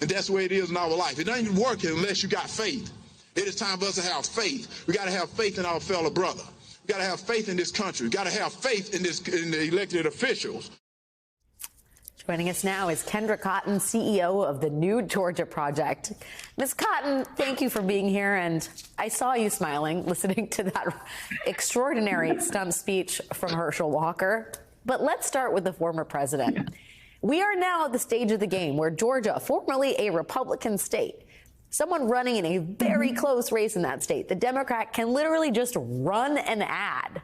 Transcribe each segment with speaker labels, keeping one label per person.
Speaker 1: And that's the way it is in our life. It doesn't work unless you got faith. It is time for us to have faith. We got to have faith in our fellow brother. We got to have faith in this country. We got to have faith in the elected officials.
Speaker 2: Joining us now is Kendra Cotton, CEO of the New Georgia Project. Ms. Cotton, thank you for being here. And I saw you smiling listening to that extraordinary stump speech from Herschel Walker. But let's start with the former president. We are now at the stage of the game where Georgia, formerly a Republican state, someone running in a very close race in that state, the Democrat can literally just run an ad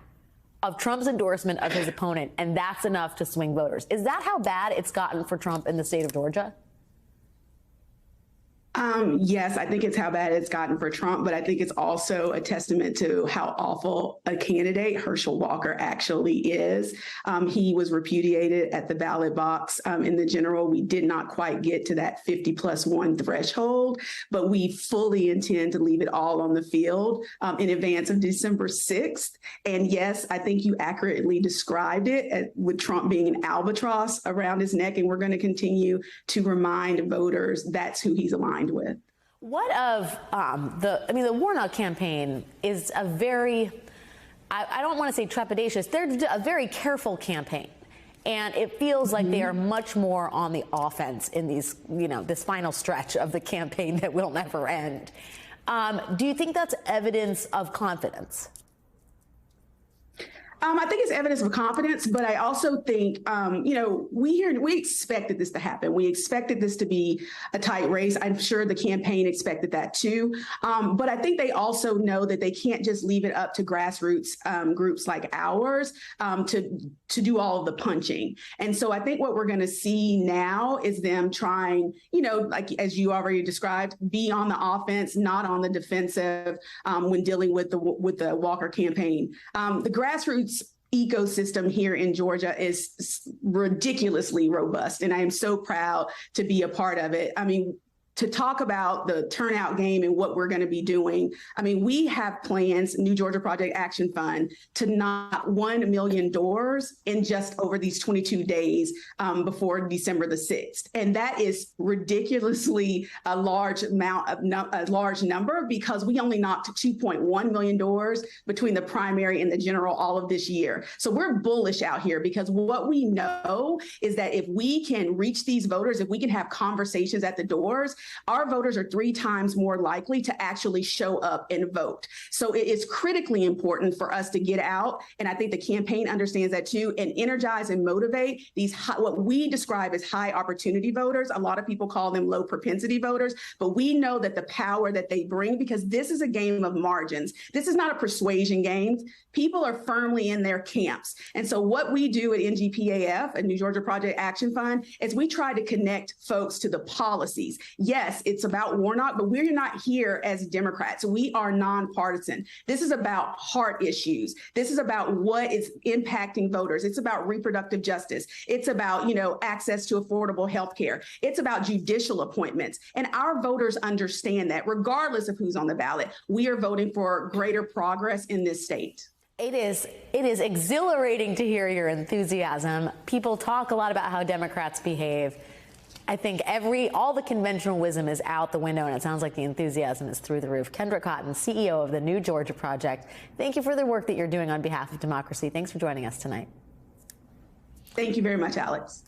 Speaker 2: of Trump's endorsement of his opponent, and that's enough to swing voters. Is that how bad it's gotten for Trump in the state of Georgia?
Speaker 3: Yes, I think it's how bad it's gotten for Trump, but I think it's also a testament to how awful a candidate Herschel Walker actually is. He was repudiated at the ballot box in the general. We did not quite get to that 50+1 threshold, but we fully intend to leave it all on the field in advance of December 6th. And yes, I think you accurately described it with Trump being an albatross around his neck, and we're going to continue to remind voters that's who he's aligned with.
Speaker 2: What of the Warnock campaign is a very, I don't want to say trepidatious, they're a very careful campaign. And it feels like they are much more on the offense in these, this final stretch of the campaign that will never end. Do you think that's evidence of confidence?
Speaker 3: I think it's evidence of confidence, but I also think, we expected this to happen. We expected this to be a tight race. I'm sure the campaign expected that too. But I think they also know that they can't just leave it up to grassroots groups like ours to do all of the punching. And so I think what we're going to see now is them trying, like as you already described, be on the offense, not on the defensive when dealing with the Walker campaign. The grassroots ecosystem here in Georgia is ridiculously robust, and I am so proud to be a part of it. I mean, to talk about the turnout game and what we're going to be doing, we have plans, New Georgia Project Action Fund, to knock 1 million doors in just over these 22 days before December the 6th. And that is ridiculously a large number because we only knocked 2.1 million doors between the primary and the general all of this year. So we're bullish out here because what we know is that if we can reach these voters, if we can have conversations at the doors, our voters are 3 times more likely to actually show up and vote. So it is critically important for us to get out, and I think the campaign understands that too, and energize and motivate these what we describe as high opportunity voters. A lot of people call them low propensity voters, but we know that the power that they bring, because this is a game of margins. This is not a persuasion game. People are firmly in their camps. And so what we do at NGPAF, a New Georgia Project Action Fund, is we try to connect folks to the policies. Yes, it's about Warnock, but we're not here as Democrats. We are nonpartisan. This is about heart issues. This is about what is impacting voters. It's about reproductive justice. It's about, access to affordable health care. It's about judicial appointments. And our voters understand that regardless of who's on the ballot, we are voting for greater progress in this state.
Speaker 2: It is exhilarating to hear your enthusiasm. People talk a lot about how Democrats behave. I think all the conventional wisdom is out the window, and it sounds like the enthusiasm is through the roof. Kendra Cotton, CEO of the New Georgia Project, thank you for the work that you're doing on behalf of democracy. Thanks for joining us tonight.
Speaker 3: Thank you very much, Alex.